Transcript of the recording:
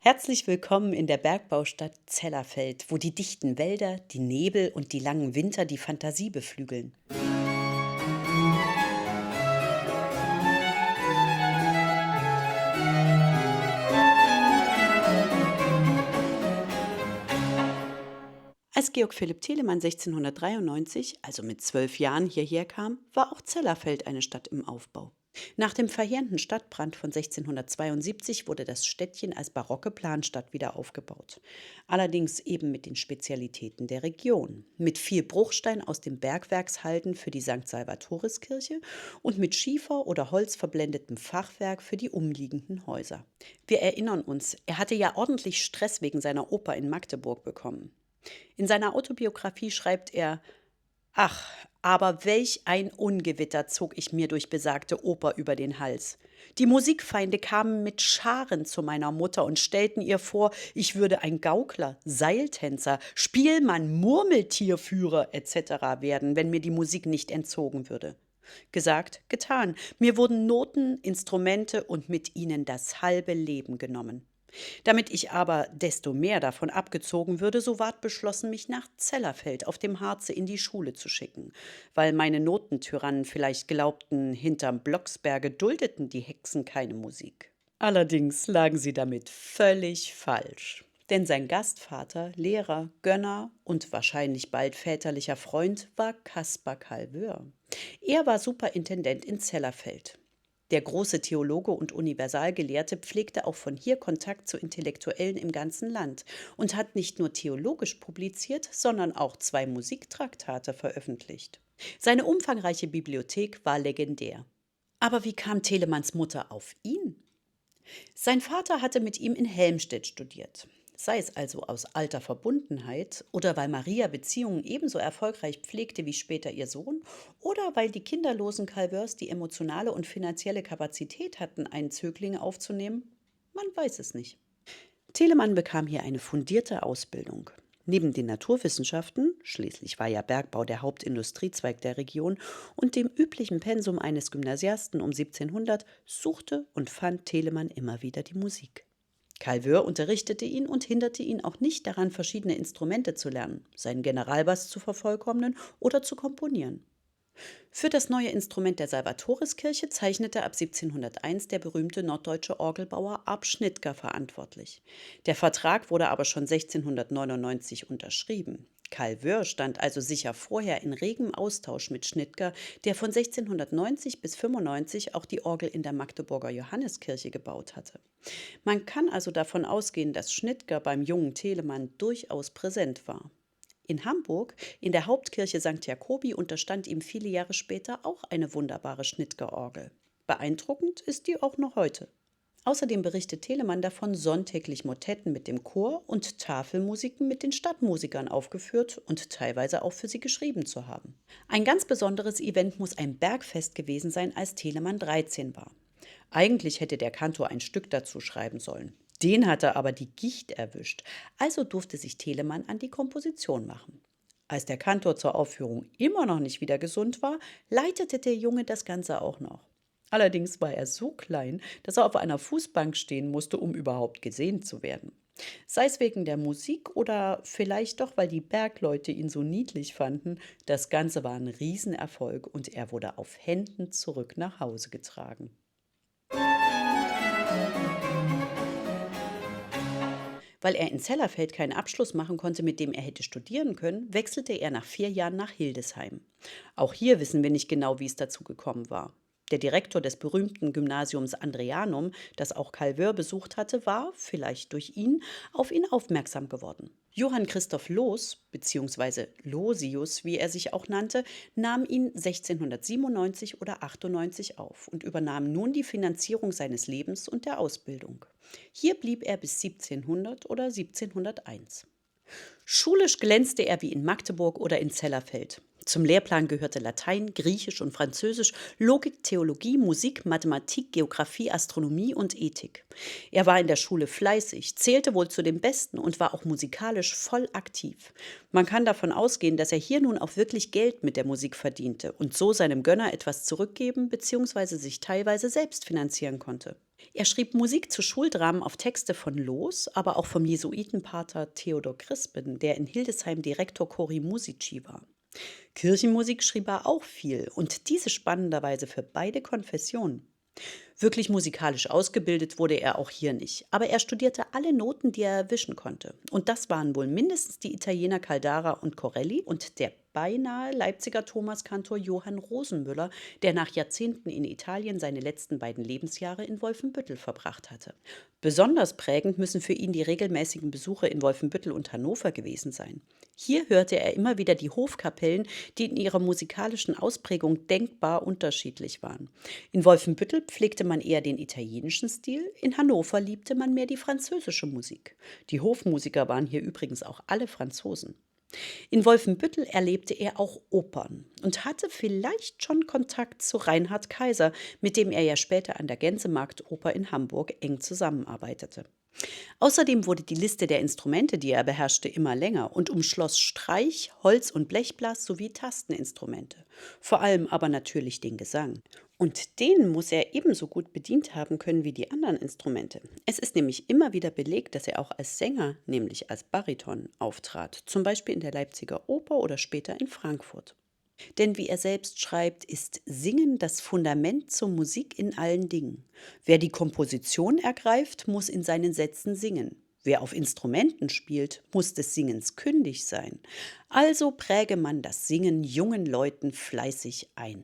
Herzlich willkommen in der Bergbaustadt Zellerfeld, wo die dichten Wälder, die Nebel und die langen Winter die Fantasie beflügeln. Als Georg Philipp Telemann 1693, also mit 12 Jahren, hierher kam, war auch Zellerfeld eine Stadt im Aufbau. Nach dem verheerenden Stadtbrand von 1672 wurde das Städtchen als barocke Planstadt wieder aufgebaut. Allerdings eben mit den Spezialitäten der Region. Mit viel Bruchstein aus dem Bergwerkshalden für die St. Salvatoriskirche und mit Schiefer oder Holz verblendetem Fachwerk für die umliegenden Häuser. Wir erinnern uns, er hatte ja ordentlich Stress wegen seiner Oper in Magdeburg bekommen. In seiner Autobiografie schreibt er: Ach, aber welch ein Ungewitter zog ich mir durch besagte Oper über den Hals. Die Musikfeinde kamen mit Scharen zu meiner Mutter und stellten ihr vor, ich würde ein Gaukler, Seiltänzer, Spielmann, Murmeltierführer etc. werden, wenn mir die Musik nicht entzogen würde. Gesagt, getan. Mir wurden Noten, Instrumente und mit ihnen das halbe Leben genommen. Damit ich aber desto mehr davon abgezogen würde, so ward beschlossen, mich nach Zellerfeld auf dem Harze in die Schule zu schicken, weil meine Notentyrannen vielleicht glaubten, hinterm Blocksberge duldeten die Hexen keine Musik. Allerdings lagen sie damit völlig falsch. Denn sein Gastvater, Lehrer, Gönner und wahrscheinlich bald väterlicher Freund war Caspar Calveur. Er war Superintendent in Zellerfeld. Der große Theologe und Universalgelehrte pflegte auch von hier Kontakt zu Intellektuellen im ganzen Land und hat nicht nur theologisch publiziert, sondern auch 2 Musiktraktate veröffentlicht. Seine umfangreiche Bibliothek war legendär. Aber wie kam Telemanns Mutter auf ihn? Sein Vater hatte mit ihm in Helmstedt studiert. Sei es also aus alter Verbundenheit oder weil Maria Beziehungen ebenso erfolgreich pflegte wie später ihr Sohn oder weil die kinderlosen Calveurs die emotionale und finanzielle Kapazität hatten, einen Zögling aufzunehmen, man weiß es nicht. Telemann bekam hier eine fundierte Ausbildung. Neben den Naturwissenschaften, schließlich war ja Bergbau der Hauptindustriezweig der Region, und dem üblichen Pensum eines Gymnasiasten um 1700, suchte und fand Telemann immer wieder die Musik. Calveur unterrichtete ihn und hinderte ihn auch nicht daran, verschiedene Instrumente zu lernen, seinen Generalbass zu vervollkommnen oder zu komponieren. Für das neue Instrument der Salvatoriskirche zeichnete ab 1701 der berühmte norddeutsche Orgelbauer Arp Schnitger verantwortlich. Der Vertrag wurde aber schon 1699 unterschrieben. Calveur stand also sicher vorher in regem Austausch mit Schnitger, der von 1690 bis 95 auch die Orgel in der Magdeburger Johanneskirche gebaut hatte. Man kann also davon ausgehen, dass Schnitger beim jungen Telemann durchaus präsent war. In Hamburg, in der Hauptkirche St. Jakobi, unterstand ihm viele Jahre später auch eine wunderbare Schnitger-Orgel. Beeindruckend ist die auch noch heute. Außerdem berichtet Telemann davon, sonntäglich Motetten mit dem Chor und Tafelmusiken mit den Stadtmusikern aufgeführt und teilweise auch für sie geschrieben zu haben. Ein ganz besonderes Event muss ein Bergfest gewesen sein, als Telemann 13 war. Eigentlich hätte der Kantor ein Stück dazu schreiben sollen. Den hatte aber die Gicht erwischt, also durfte sich Telemann an die Komposition machen. Als der Kantor zur Aufführung immer noch nicht wieder gesund war, leitete der Junge das Ganze auch noch. Allerdings war er so klein, dass er auf einer Fußbank stehen musste, um überhaupt gesehen zu werden. Sei es wegen der Musik oder vielleicht doch, weil die Bergleute ihn so niedlich fanden, das Ganze war ein Riesenerfolg und er wurde auf Händen zurück nach Hause getragen. Weil er in Zellerfeld keinen Abschluss machen konnte, mit dem er hätte studieren können, wechselte er nach 4 Jahren nach Hildesheim. Auch hier wissen wir nicht genau, wie es dazu gekommen war. Der Direktor des berühmten Gymnasiums Andreanum, das auch Calveur besucht hatte, war, vielleicht durch ihn, auf ihn aufmerksam geworden. Johann Christoph Loos, beziehungsweise Losius, wie er sich auch nannte, nahm ihn 1697 oder 98 auf und übernahm nun die Finanzierung seines Lebens und der Ausbildung. Hier blieb er bis 1700 oder 1701. Schulisch glänzte er wie in Magdeburg oder in Zellerfeld. Zum Lehrplan gehörte Latein, Griechisch und Französisch, Logik, Theologie, Musik, Mathematik, Geographie, Astronomie und Ethik. Er war in der Schule fleißig, zählte wohl zu den Besten und war auch musikalisch voll aktiv. Man kann davon ausgehen, dass er hier nun auch wirklich Geld mit der Musik verdiente und so seinem Gönner etwas zurückgeben bzw. sich teilweise selbst finanzieren konnte. Er schrieb Musik zu Schuldramen auf Texte von Loos, aber auch vom Jesuitenpater Theodor Crispin, der in Hildesheim Direktor Chori Musici war. Kirchenmusik schrieb er auch viel und diese spannenderweise für beide Konfessionen. Wirklich musikalisch ausgebildet wurde er auch hier nicht, aber er studierte alle Noten, die er erwischen konnte. Und das waren wohl mindestens die Italiener Caldara und Corelli und der beinahe Leipziger Thomaskantor Johann Rosenmüller, der nach Jahrzehnten in Italien seine letzten beiden Lebensjahre in Wolfenbüttel verbracht hatte. Besonders prägend müssen für ihn die regelmäßigen Besuche in Wolfenbüttel und Hannover gewesen sein. Hier hörte er immer wieder die Hofkapellen, die in ihrer musikalischen Ausprägung denkbar unterschiedlich waren. In Wolfenbüttel pflegte man eher den italienischen Stil, in Hannover liebte man mehr die französische Musik. Die Hofmusiker waren hier übrigens auch alle Franzosen. In Wolfenbüttel erlebte er auch Opern und hatte vielleicht schon Kontakt zu Reinhard Kaiser, mit dem er ja später an der Gänsemarktoper in Hamburg eng zusammenarbeitete. Außerdem wurde die Liste der Instrumente, die er beherrschte, immer länger und umschloss Streich-, Holz- und Blechblas sowie Tasteninstrumente. Vor allem aber natürlich den Gesang. Und den muss er ebenso gut bedient haben können wie die anderen Instrumente. Es ist nämlich immer wieder belegt, dass er auch als Sänger, nämlich als Bariton, auftrat, zum Beispiel in der Leipziger Oper oder später in Frankfurt. Denn wie er selbst schreibt, ist Singen das Fundament zur Musik in allen Dingen. Wer die Komposition ergreift, muss in seinen Sätzen singen. Wer auf Instrumenten spielt, muss des Singens kündig sein. Also präge man das Singen jungen Leuten fleißig ein.